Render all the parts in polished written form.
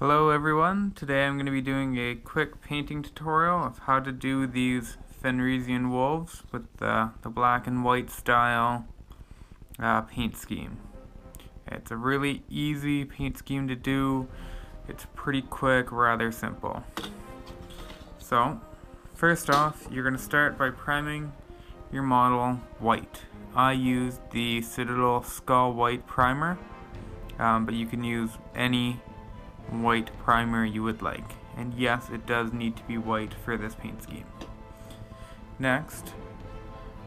Hello everyone, today I'm going to be doing a quick painting tutorial of how to do these Fenresian Wolves with the black and white style paint scheme. It's a really easy paint scheme to do, it's pretty quick, rather simple. So, first off, you're going to start by priming your model white. I used the Citadel Skull White Primer, but you can use any white primer you would like, and yes, it does need to be white for this paint scheme. Next,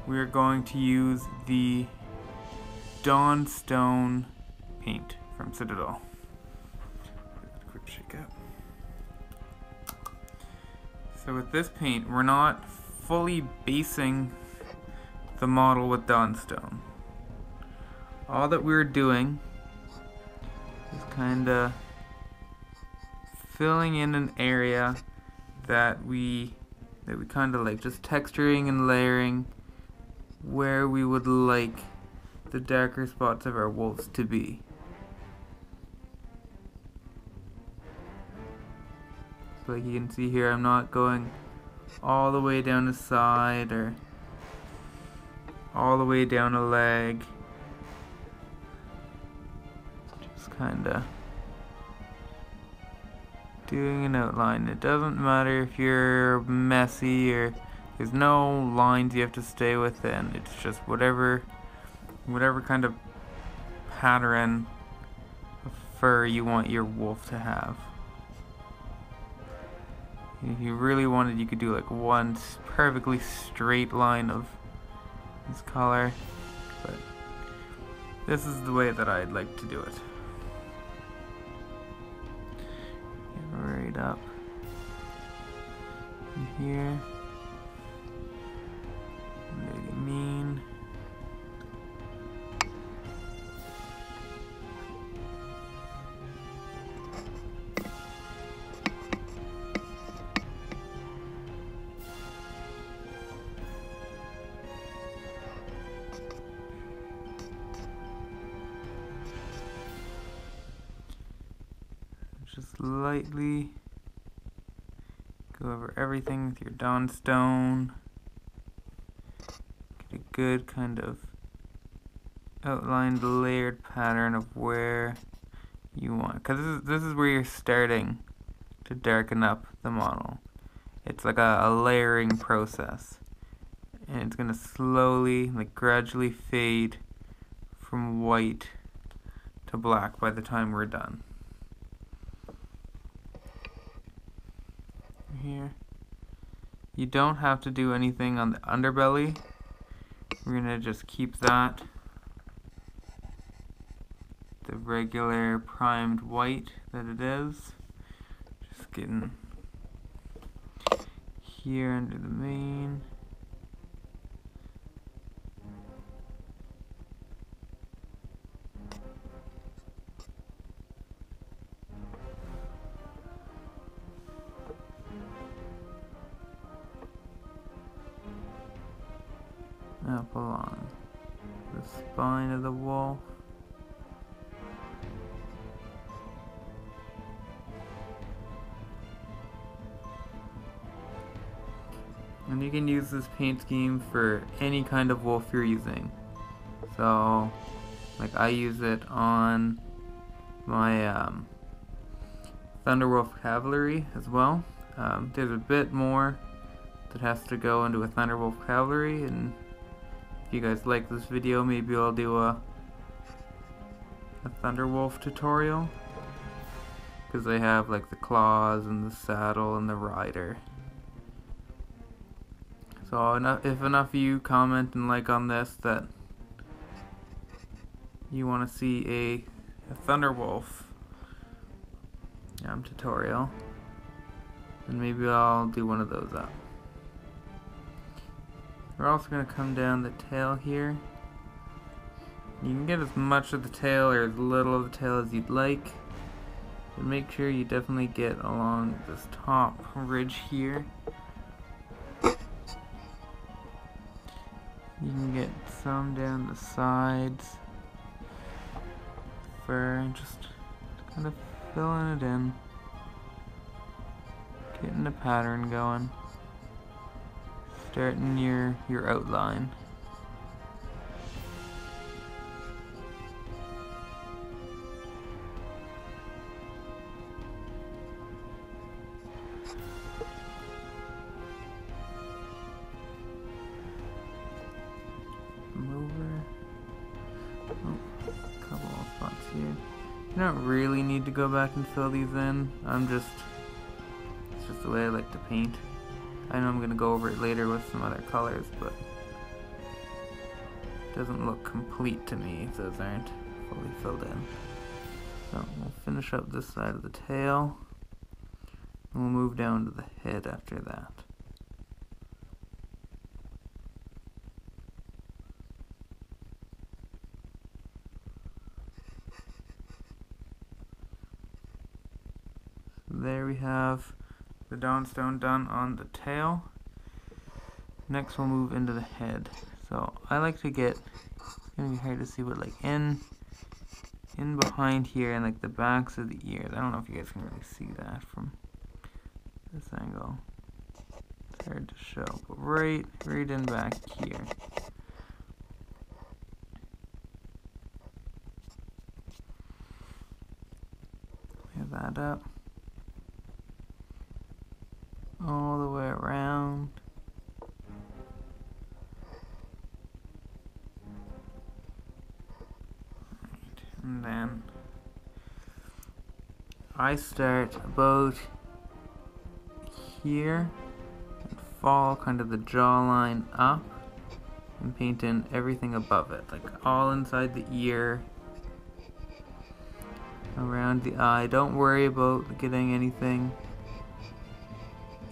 we're going to use the Dawnstone paint from Citadel. Quick shake up. So with this paint, we're not fully basing the model with Dawnstone. All that we're doing is kinda filling in an area that we kind of like, just texturing and layering where we would like the darker spots of our wolves to be. So like you can see here, I'm not going all the way down the side or all the way down a leg. Just kinda doing an outline. It doesn't matter if you're messy or there's no lines you have to stay within. It's just whatever kind of pattern of fur you want your wolf to have. If you really wanted, you could do like one perfectly straight line of this color, but this is the way that I'd like to do it. Right up in here, really mean. Just lightly go over everything with your Dawnstone. Get a good kind of outlined, layered pattern of where you want. Because this is where you're starting to darken up the model. It's like a layering process. And it's going to slowly, like gradually fade from white to black by the time we're done. Here. You don't have to do anything on the underbelly. We're gonna just keep that the regular primed white that it is. Just getting here under the mane. Up along the spine of the wolf. And you can use this paint scheme for any kind of wolf you're using. So, like I use it on my Thunderwolf Cavalry as well. There's a bit more that has to go into a Thunderwolf Cavalry, and if you guys like this video, maybe I'll do a Thunderwolf tutorial, because they have like the claws and the saddle and the rider. So if enough of you comment and like on this that you want to see a Thunderwolf tutorial, then maybe I'll do one of those up. We're also going to come down the tail here. You can get as much of the tail or as little of the tail as you'd like, but make sure you definitely get along this top ridge here. You can get some down the sides, fur, and just kind of filling it in. Getting the pattern going. Starting your outline. You don't really need to go back and fill these in. It's just the way I like to paint. I know I'm going to go over it later with some other colors, but it doesn't look complete to me if those aren't fully filled in. So we'll finish up this side of the tail, and we'll move down to the head after that. There we have the Dawnstone done on the tail. Next we'll move into the head. So I like to get, it's gonna be hard to see, but like in behind here and like the backs of the ears. I don't know if you guys can really see that from this angle. It's hard to show, but right in back here. Clear that up. All the way around. Right. And then I start about here and follow kind of the jawline up and paint in everything above it, like all inside the ear, around the eye. Don't worry about getting anything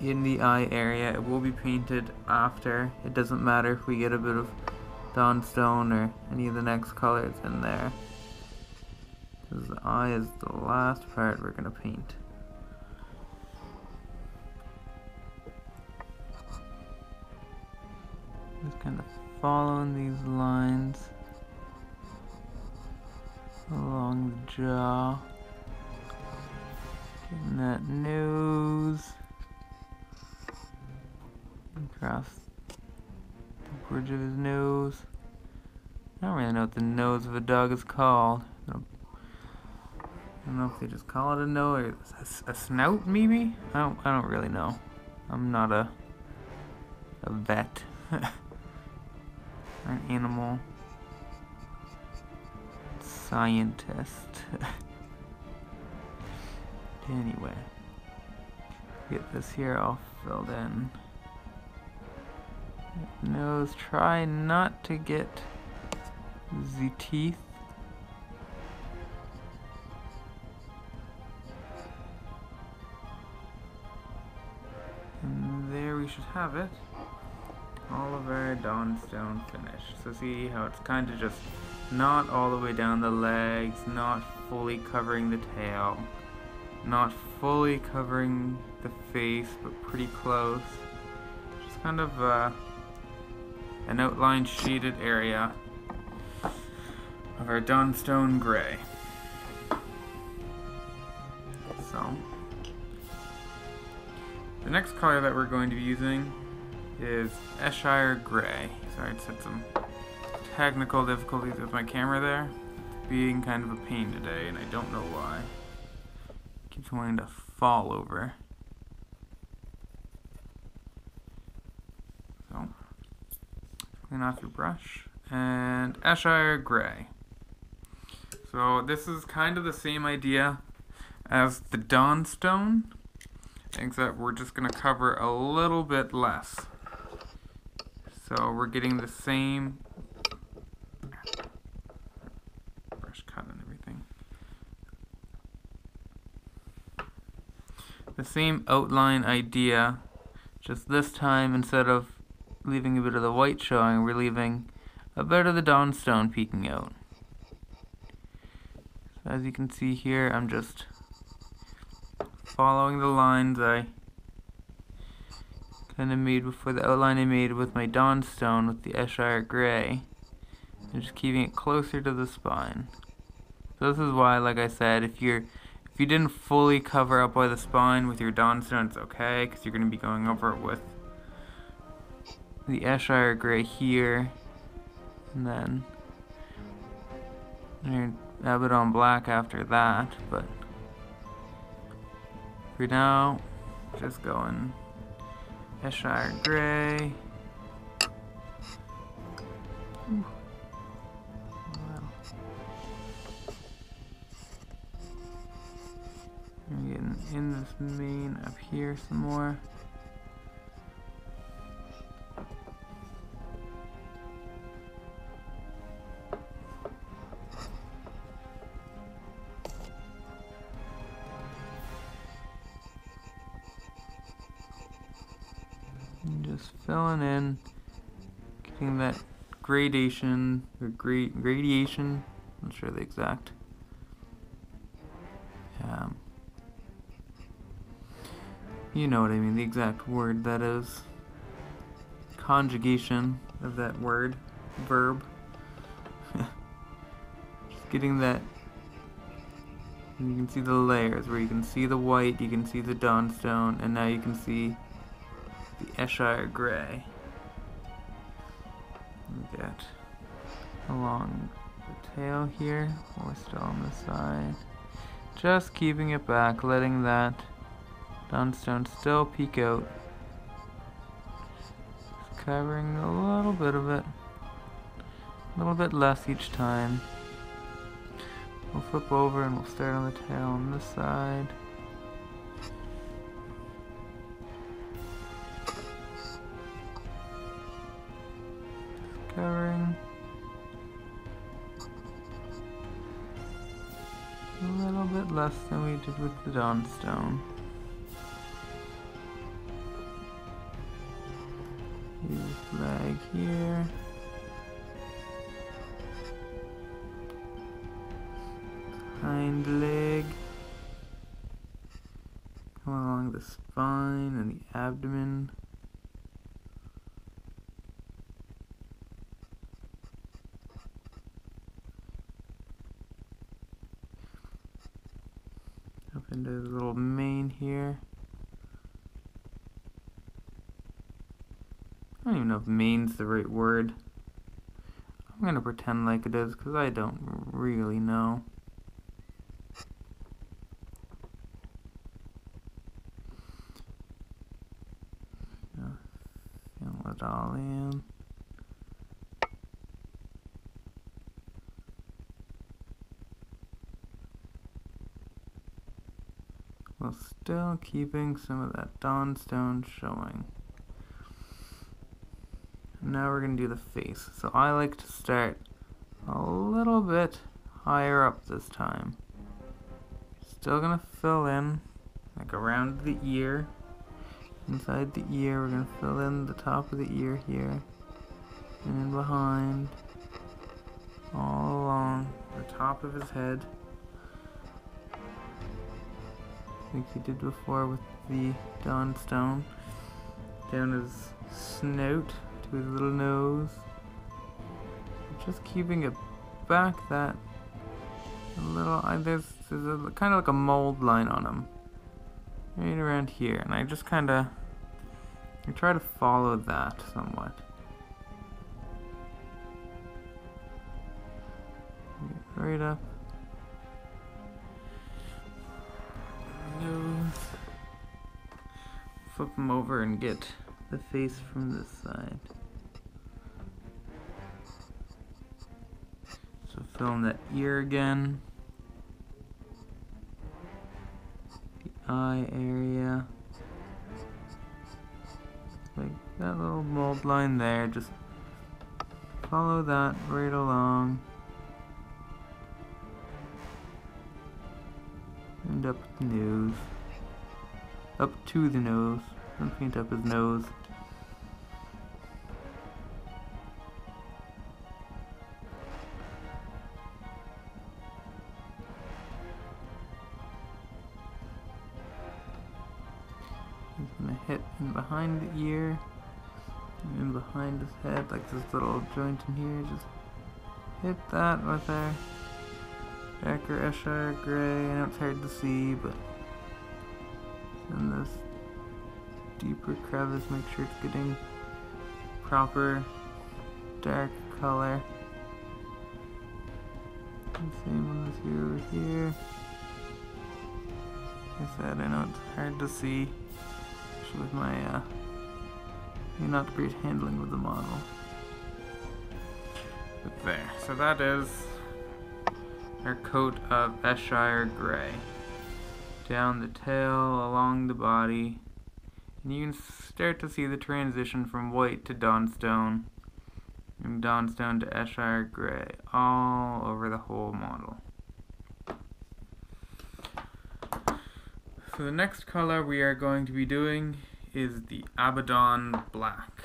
in the eye area. It will be painted after. It doesn't matter if we get a bit of Dawnstone or any of the next colors in there, because the eye is the last part we're going to paint. Just kind of following these lines along the jaw, getting that nose across the bridge of his nose. I don't really know what the nose of a dog is called. I don't know if they just call it a nose or a snout, maybe? I don't really know. I'm not a vet. Or an animal scientist. Anyway, get this here all filled in. Nose, try not to get the teeth. And there we should have it. All of our Dawnstone finished. So see how it's kind of just not all the way down the legs, not fully covering the tail, not fully covering the face, but pretty close. Just kind of an outline shaded area of our Dawnstone Gray. So the next color that we're going to be using is Shire Gray. Sorry, I just had some technical difficulties with my camera there. It's being kind of a pain today, and I don't know why. It keeps wanting to fall over. So, clean off your brush. And Shire Gray. So this is kind of the same idea as the Dawnstone, except we're just going to cover a little bit less. So we're getting the same brush cut and everything. The same outline idea, just this time instead of leaving a bit of the white showing, we're leaving a bit of the Dawnstone peeking out. So as you can see here, I'm just following the lines I kind of made before, the outline I made with my Dawnstone with the Shire Gray, and just keeping it closer to the spine. So this is why, like I said, if If you didn't fully cover up by the spine with your Dawnstone, it's okay, because you're going to be going over it with the Shire Gray here, and then your Abaddon Black after that, but for now, just going Shire Gray. Ooh. I'm getting in this main up here some more. And just filling in, getting that gradation or gradation. I'm not sure the exact. You know what I mean, the exact word that is. Conjugation of that word, verb. Just getting that. And you can see the layers where you can see the white, you can see the Dawnstone, and now you can see the Shire Gray. We get along the tail here, while we're still on the side. Just keeping it back, letting that Dawnstone still peek out. Just covering a little bit of it. A little bit less each time. We'll flip over and we'll start on the tail on this side. Just covering. A little bit less than we did with the Dawnstone. Use flag here. Hind leg. Come along the spine and the abdomen. Up into the little mane here. I don't even know if main's the right word. I'm gonna pretend like it is because I don't really know. Fill it all in. While still keeping some of that Dawnstone showing. Now we're going to do the face. So I like to start a little bit higher up this time. Still going to fill in, like around the ear. Inside the ear, we're going to fill in the top of the ear here. And in behind. All along the top of his head. Like you did before with the Dawnstone. Down his snout. To his little nose. Just keeping it back that a little. There's a kind of like a mold line on him, right around here, and I just kind of try to follow that somewhat. Get right up. Nose. Flip him over and get the face from this side. So fill in that ear again. The eye area. Like that little mold line there, just follow that right along. And up the nose. Up to the nose. Don't paint up his nose. He's gonna hit in behind the ear, and in behind his head, like this little joint in here. Just hit that with our darker Shire Gray. I know it's hard to see, but in this deeper crevice, make sure it's getting proper dark color. And same one as here over here. Like I said, I know it's hard to see, especially with my not great handling with the model. But there, so that is our coat of Shire Gray. Down the tail, along the body, and you can start to see the transition from white to Dawnstone, and Dawnstone to Shire Gray, all over the whole model. So the next color we are going to be doing is the Abaddon Black.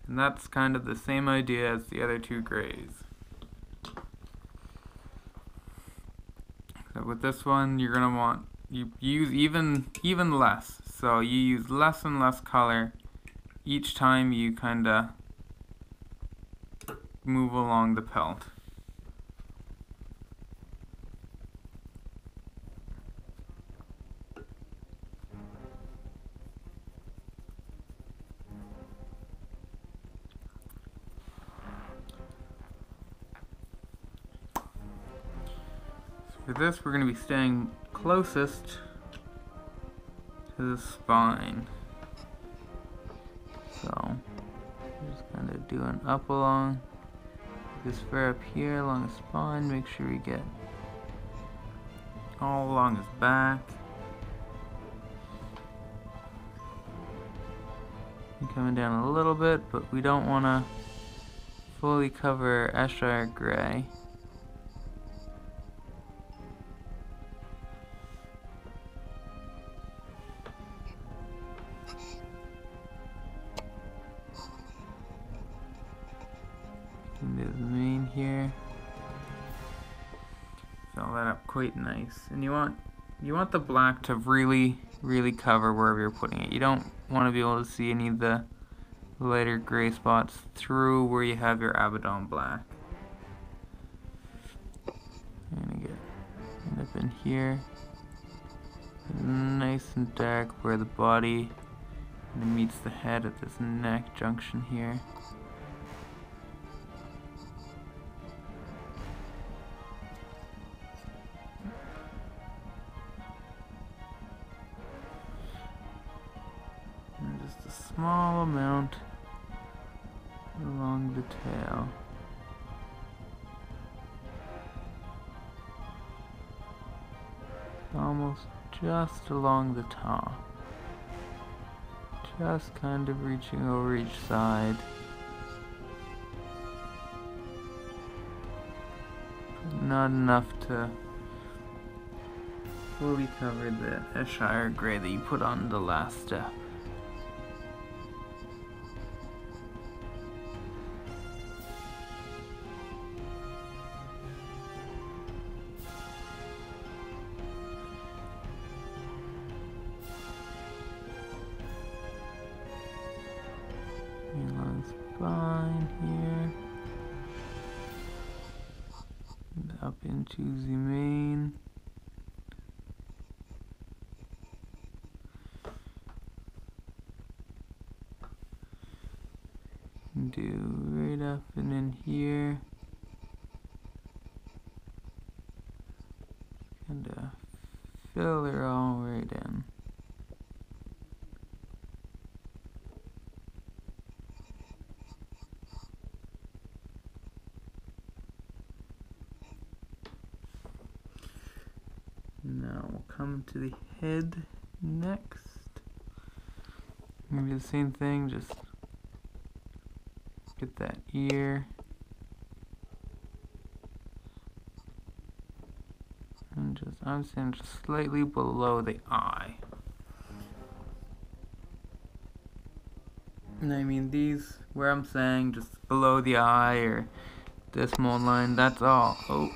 And that's kind of the same idea as the other two grays. So with this one, you're gonna want, you use even less. So you use less and less color each time you kinda move along the pelt. For this, we're going to be staying closest to the spine. So, just kind of doing up along this fur up here along the spine. Make sure we get all along his back. And coming down a little bit, but we don't want to fully cover Shire Gray. Into the mane here. Fill that up quite nice. And you want the black to really cover wherever you're putting it. You don't want to be able to see any of the lighter gray spots through where you have your Abaddon Black. I'm gonna end up in here. Nice and dark where the body meets the head at this neck junction here. Just a small amount along the tail. Almost just along the top. Just kind of reaching over each side. But not enough to fully cover the Shire Gray that you put on the last step. Along the spine here, and up into the mane. Do right up and in here, and fill her all right in. Now we'll come to the head next. Maybe the same thing, just get that ear. And I'm saying just slightly below the eye. And I mean these, where I'm saying just below the eye or this mold line, that's all. Oh,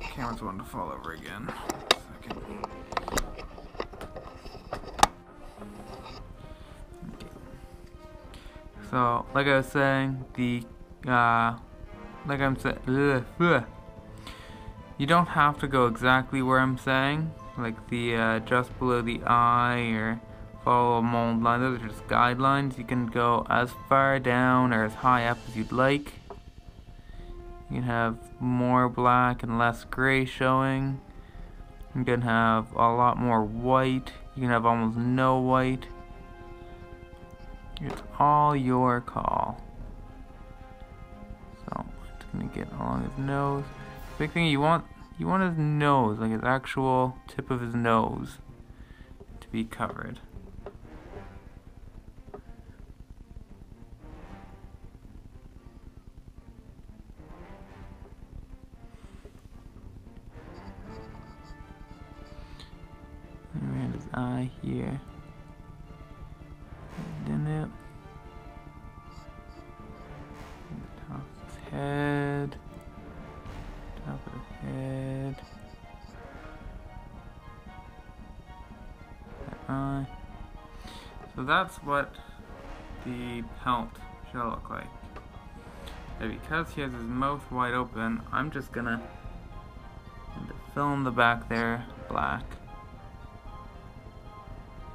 camera's wanting to fall over again. So So, like I was saying, you don't have to go exactly where I'm saying, like the just below the eye or follow a mold line. Those are just guidelines. You can go as far down or as high up as you'd like. You can have more black and less gray showing. You can have a lot more white. You can have almost no white. It's all your call. So I'm just gonna get along his nose. Big thing you want his nose, like his actual tip of his nose, to be covered. Around his eye here. Then it. Top of his head. Top of the head. That eye. So that's what the pelt should look like. And because he has his mouth wide open, I'm just gonna fill in the back there black.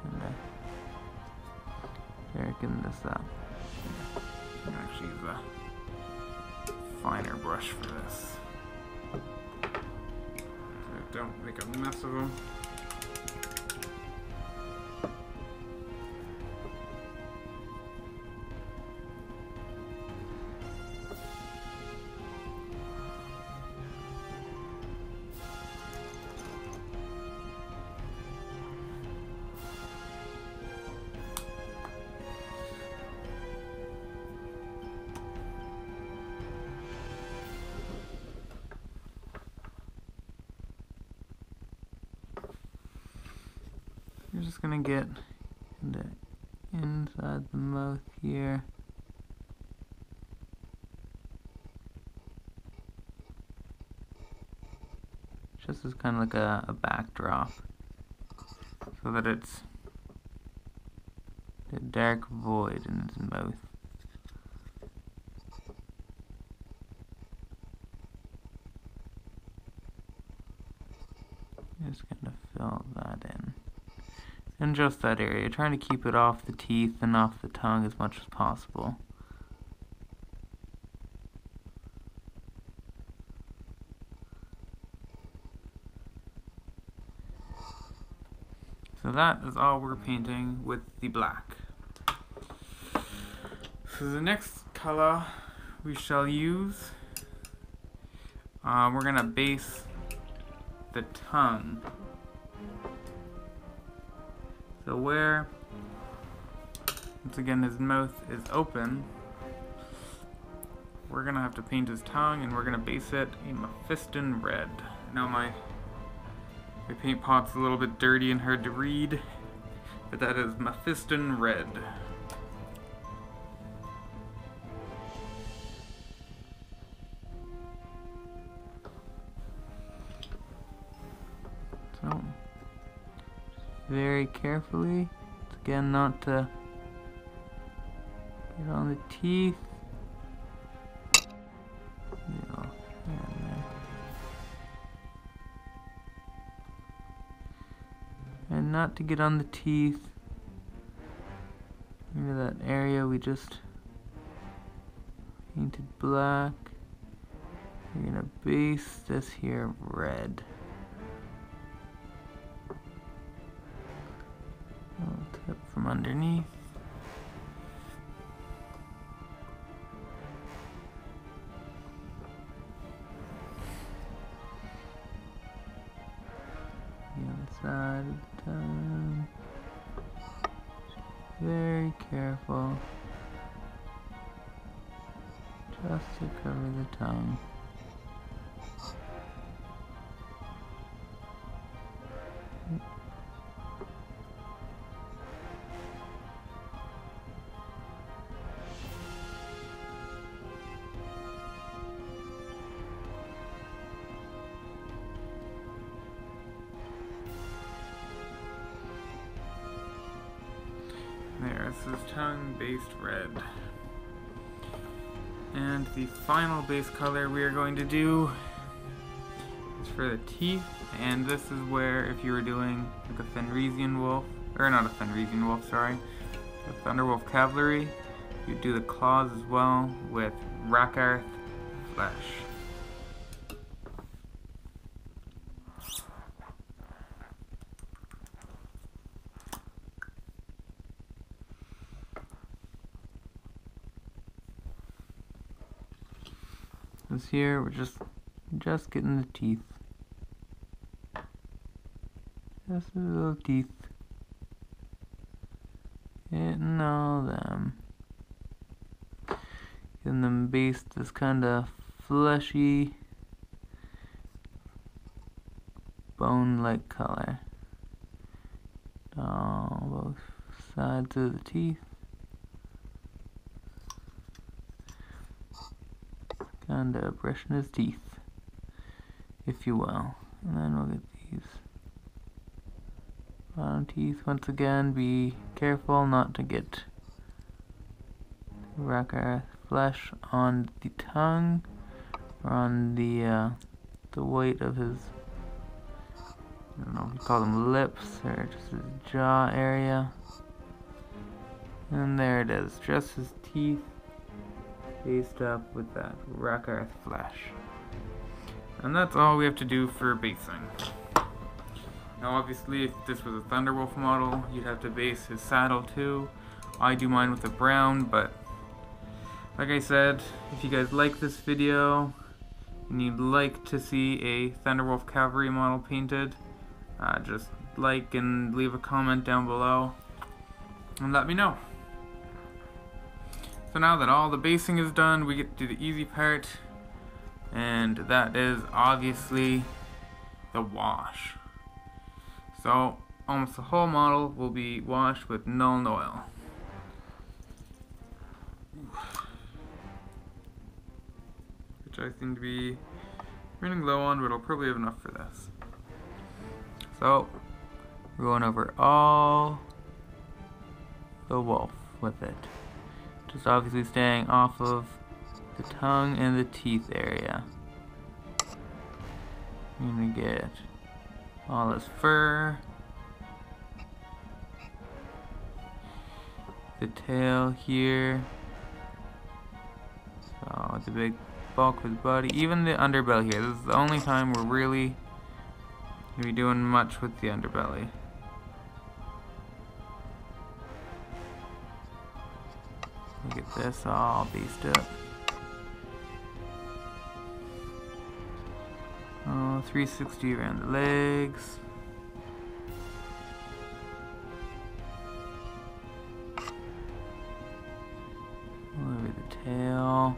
And darken this up. I'm gonna actually use a finer brush for this. So don't make a mess of them. You're just gonna get the inside the mouth here. Just as kind of like a backdrop, so that it's a dark void in his mouth. Just gonna fill that in. And just that area, trying to keep it off the teeth and off the tongue as much as possible. So that is all we're painting with the black. So the next color we shall use, we're gonna base the tongue. So where, once again, his mouth is open, we're gonna have to paint his tongue, and we're gonna base it a Mephiston red. Now my paint pot's a little bit dirty and hard to read, but that is Mephiston red. So, very carefully, again, not to get on the teeth. And not to get on the teeth. Into that area we just painted black. We're gonna base this here red. Tip from underneath. The other side of the tongue. Very careful. Just to cover the tongue. There, this is tongue based red. And the final base color we are going to do is for the teeth, and this is where if you were doing like a Fenresian Wolf, or not a Fenresian Wolf, sorry, a Thunderwolf Cavalry, you do the claws as well with Rakarth Flesh. This here, we're just getting the teeth. Just the little teeth. Getting all them. Getting them based this kind of fleshy, bone-like color. Both sides of the teeth. Kind of brushing his teeth, if you will. And then we'll get these bottom teeth. Once again, be careful not to get Rakarth flesh on the tongue or on the weight of his, I don't know if you call them lips or just his jaw area. And there it is, just his teeth based up with that Rakarth flesh. And that's all we have to do for basing. Now obviously if this was a Thunderwolf model, you'd have to base his saddle too. I do mine with a brown, but like I said, if you guys like this video and you'd like to see a Thunderwolf Cavalry model painted, just like and leave a comment down below and let me know. So now that all the basing is done, we get to do the easy part, and that is obviously the wash. So almost the whole model will be washed with Nuln oil. Which I seem to be running low on, but I'll probably have enough for this. So we're going over all the wolf with it. Just obviously staying off of the tongue and the teeth area. You're gonna get all his fur, the tail here, so the big bulk of his body, even the underbelly here. This is the only time we're really gonna be doing much with the underbelly. Get this all beast up. 360 around the legs. Over the tail.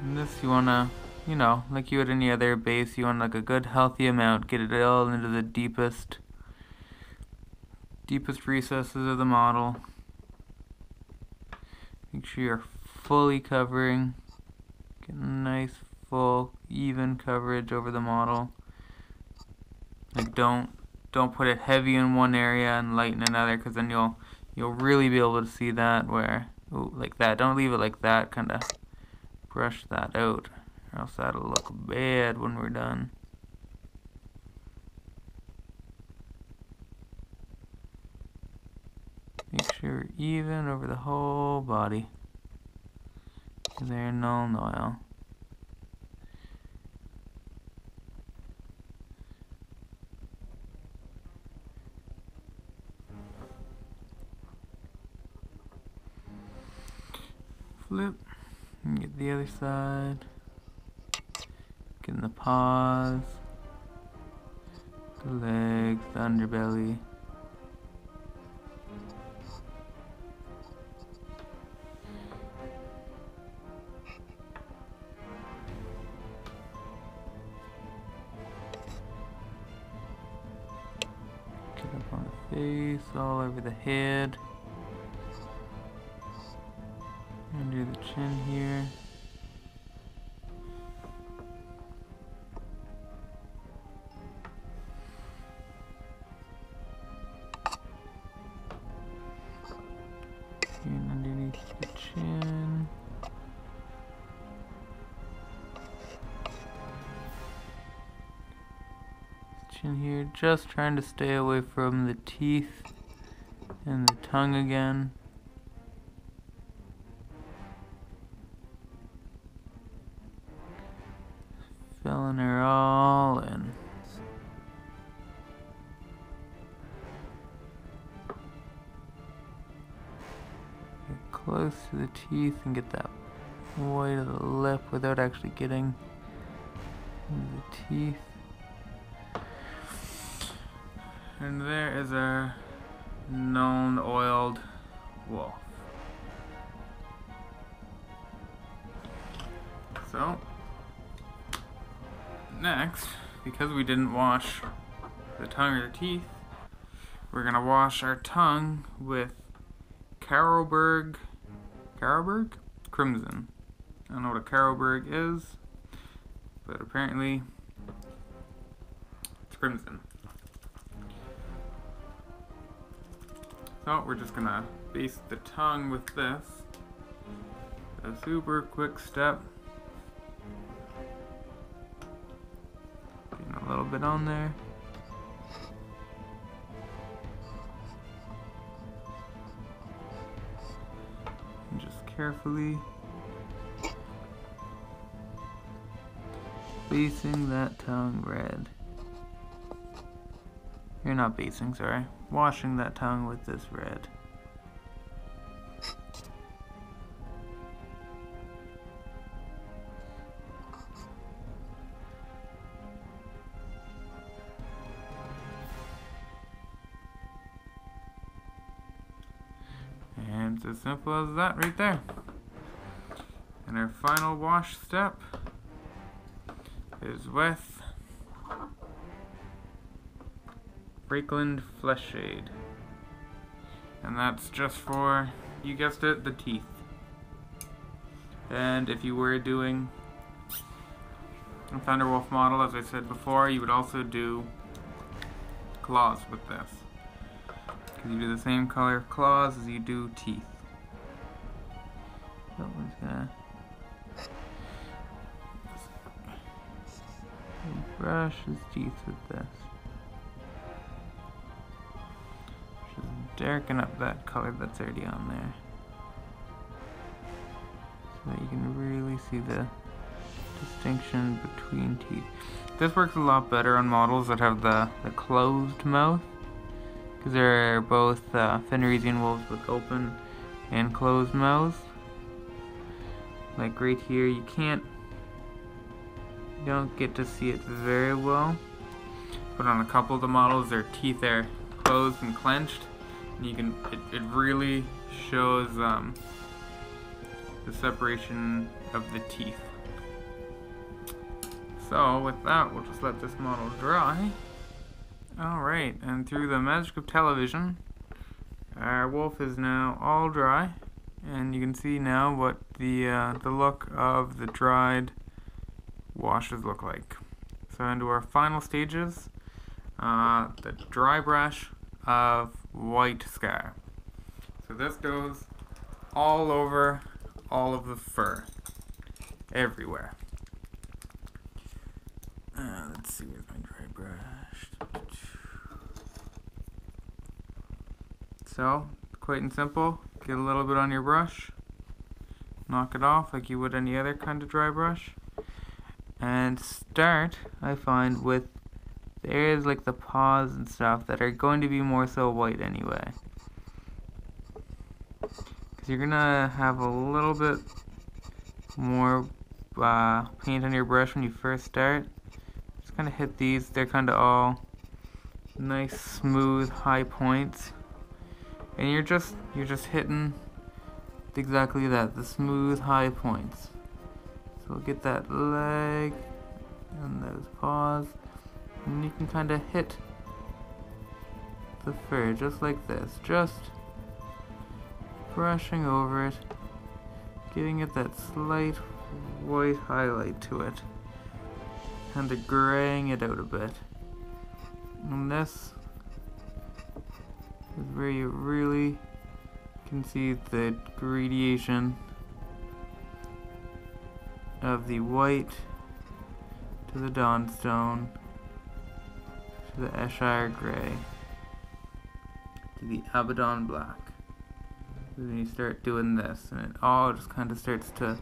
And this you wanna, you know, like you would any other base, you want like a good healthy amount, get it all into the deepest recesses of the model. Make sure you're fully covering, get nice full even coverage over the model. Like don't put it heavy in one area and light in another, because then you'll really be able to see that where, ooh, like that. Don't leave it like that, kind of brush that out, or else that'll look bad when we're done. Make sure even over the whole body. There, Nuln oil. Flip. And get the other side. Getting the paws, the legs, the underbelly. Get up on the face, all over the head. Under the chin here. And underneath the chin. Chin here, just trying to stay away from the teeth and the tongue again. Filling her all in. Get close to the teeth and get that white of the lip without actually getting the teeth. And there is our Nuln oiled wolf. So, next, because we didn't wash the tongue or the teeth, we're gonna wash our tongue with Carroburg Crimson. I don't know what a Carroburg is, but apparently it's crimson. So we're just gonna baste the tongue with this. A super quick step. Getting a little bit on there. And just carefully basting that tongue red. You're not basting, sorry. Washing that tongue with this red. And it's as simple as that right there. And our final wash step is with Reikland Fleshshade. And that's just for, you guessed it, the teeth. And if you were doing a Thunderwolf model, as I said before, you would also do claws with this. Because you do the same color of claws as you do teeth. So we're just gonna brush his teeth with this. Darken up that color that's already on there so that you can really see the distinction between teeth. This works a lot better on models that have the closed mouth, because they're both Fenresian Wolves with open and closed mouths. Like right here, you don't get to see it very well, but on a couple of the models their teeth are closed and clenched. You can, it really shows the separation of the teeth. So with that, we'll just let this model dry. Alright, and through the magic of television, our wolf is now all dry, and you can see now what the look of the dried washes look like. So into our final stages, the dry brush of white scar. So this goes all over all of the fur, everywhere. Let's see, where's my dry brush? So, quite and simple, get a little bit on your brush, knock it off like you would any other kind of dry brush, and start, I find, with the areas like the paws and stuff that are going to be more so white anyway. Because you're going to have a little bit more paint on your brush when you first start. Just kind of hit these, they're kind of all nice, smooth, high points. And you're just hitting exactly that, the smooth, high points. So we'll get that leg and those paws. And you can kind of hit the fur just like this, just brushing over it, giving it that slight white highlight to it. Kind of graying it out a bit. And this is where you really can see the gradation of the white to the Dawnstone to the Shire Gray to the Abaddon Black. Then you start doing this, and it all just kind of starts to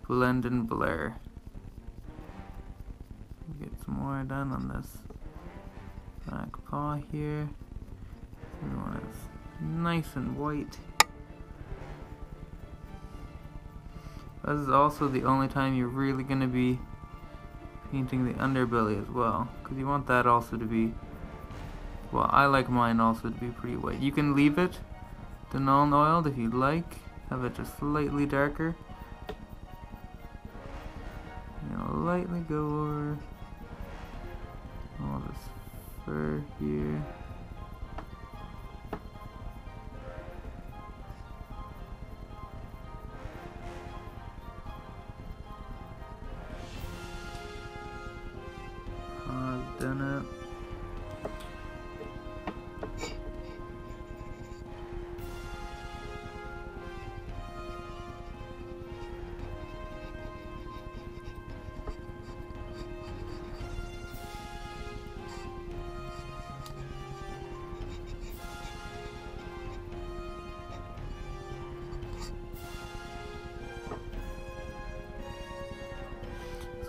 blend and blur. Get some more done on this back paw here. We want it nice and white. This is also the only time you're really going to be painting the underbelly as well, because you want that also to be, well, I like mine also to be pretty white. You can leave it the Nuln oiled if you like, have it just slightly darker. You know, lightly go over all this fur here. I've done it.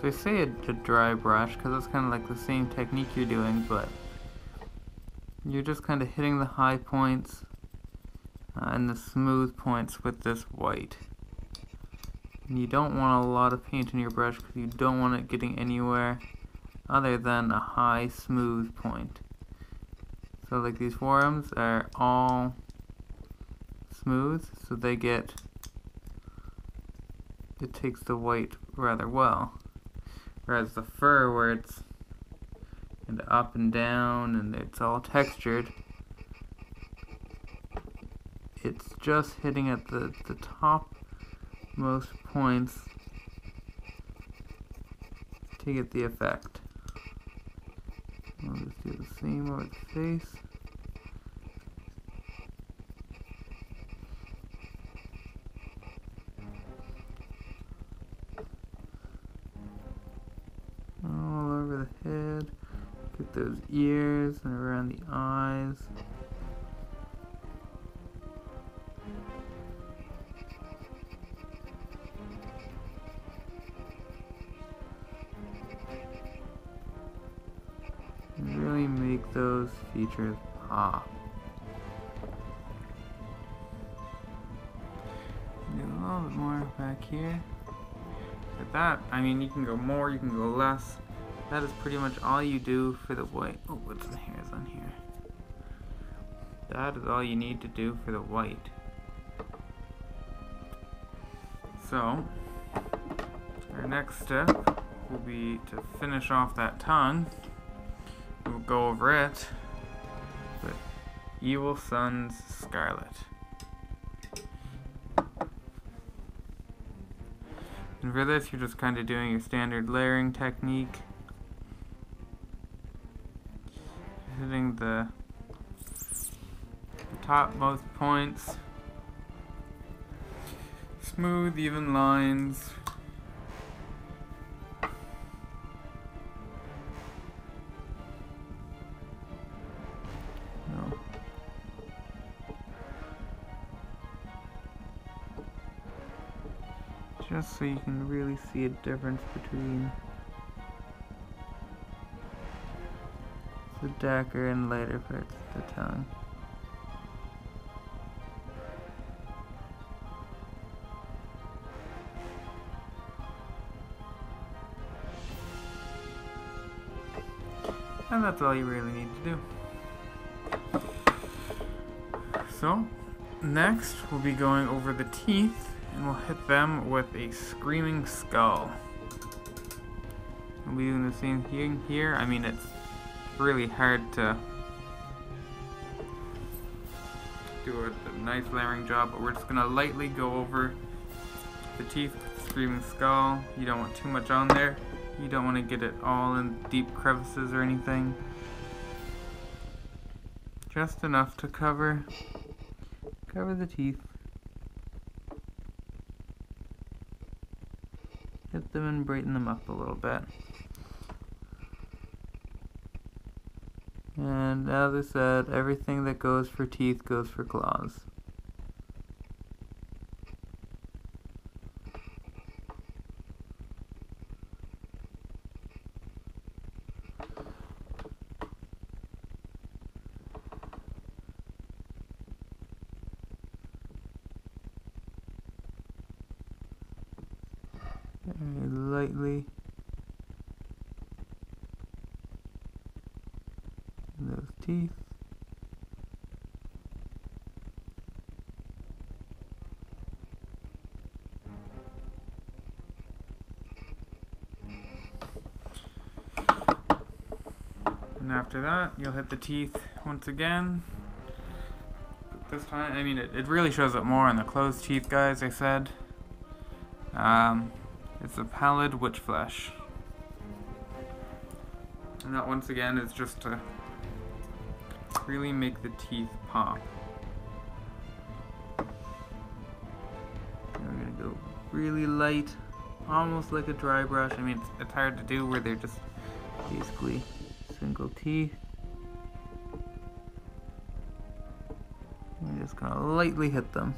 So I say a dry brush because that's kind of like the same technique you're doing, but you're just kind of hitting the high points and the smooth points with this white. And you don't want a lot of paint in your brush because you don't want it getting anywhere other than a high smooth point. So like these forms are all smooth, so they get, it takes the white rather well. Whereas the fur, where it's kind of up and down and it's all textured, it's just hitting at the top most points to get the effect. I'll just do the same over the face. All over the head. Get those ears and around the eyes. And really make those features pop. Do a little bit more back here. With that, I mean, you can go more, you can go less. That is pretty much all you do for the white. Oh, what's the hairs on here? That is all you need to do for the white. So, our next step will be to finish off that tongue. We'll go over it with Evil Sunz Scarlet. And for this, you're just kind of doing your standard layering technique. Hitting the topmost points. Smooth, even lines. No. Just so you can really see a difference between the darker and lighter parts of the tongue. And that's all you really need to do. So, next we'll be going over the teeth, and we'll hit them with a screaming skull. We'll be doing the same thing here. I mean, it's really hard to do a nice layering job, but we're just going to lightly go over The teeth with the screaming skull, you don't want too much on there. You don't want to get it all in deep crevices or anything. Just enough to cover the teeth. Hit them and brighten them up a little bit. And as I said, everything that goes for teeth goes for claws. Very lightly. Those teeth. And after that, you'll hit the teeth once again. But this time, I mean, it really shows up more on the closed teeth, guys, I said. It's a Pallid witch flesh. And that once again is just to really make the teeth pop. And we're gonna go really light, almost like a dry brush. I mean, it's hard to do where they're just basically single teeth. We're just gonna lightly hit them.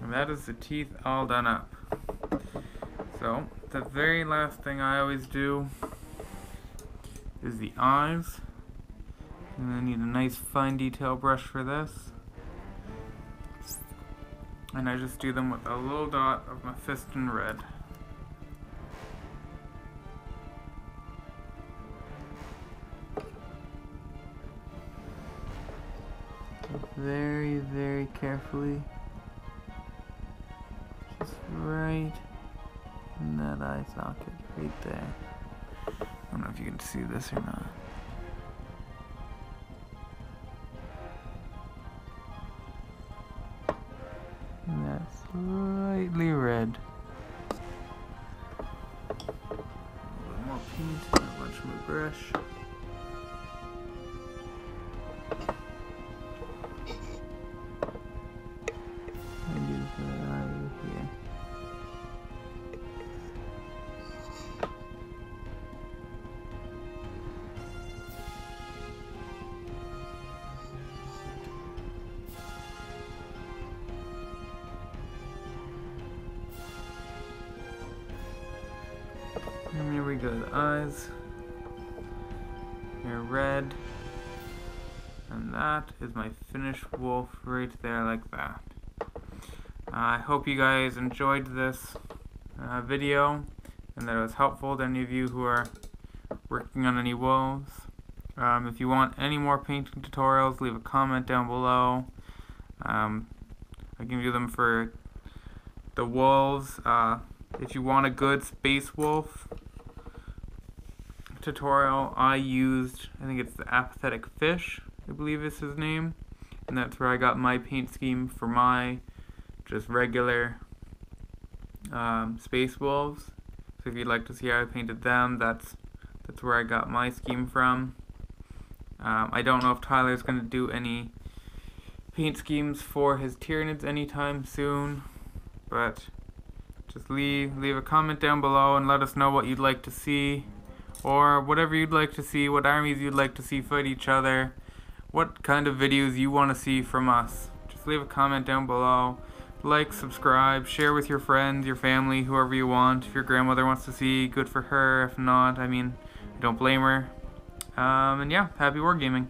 That is the teeth all done up. So, the very last thing I always do is the eyes. And I need a nice fine detail brush for this. And I just do them with a little dot of Mephiston red. Very, very carefully. Just right in that eye socket, right there. I don't know if you can see this or not. And that's slightly red. A little more paint, not much of my brush. And here we go, the eyes. They're red. And that is my finished wolf right there, like that. I hope you guys enjoyed this video and that it was helpful to any of you who are working on any wolves. If you want any more painting tutorials, leave a comment down below. I can do them for the wolves. If you want a good space wolf tutorial, I used, I think it's the apathetic fish, I believe is his name, and that's where I got my paint scheme for my just regular space wolves. So if you'd like to see how I painted them, that's where I got my scheme from. I don't know if Tyler's going to do any paint schemes for his Tyranids anytime soon, but just leave a comment down below and let us know what you'd like to see, or whatever you'd like to see, what armies you'd like to see fight each other, what kind of videos you want to see from us. Just leave a comment down below. Like, subscribe, share with your friends, your family, whoever you want. If your grandmother wants to see, good for her. If not, I mean, I don't blame her. And yeah, happy wargaming.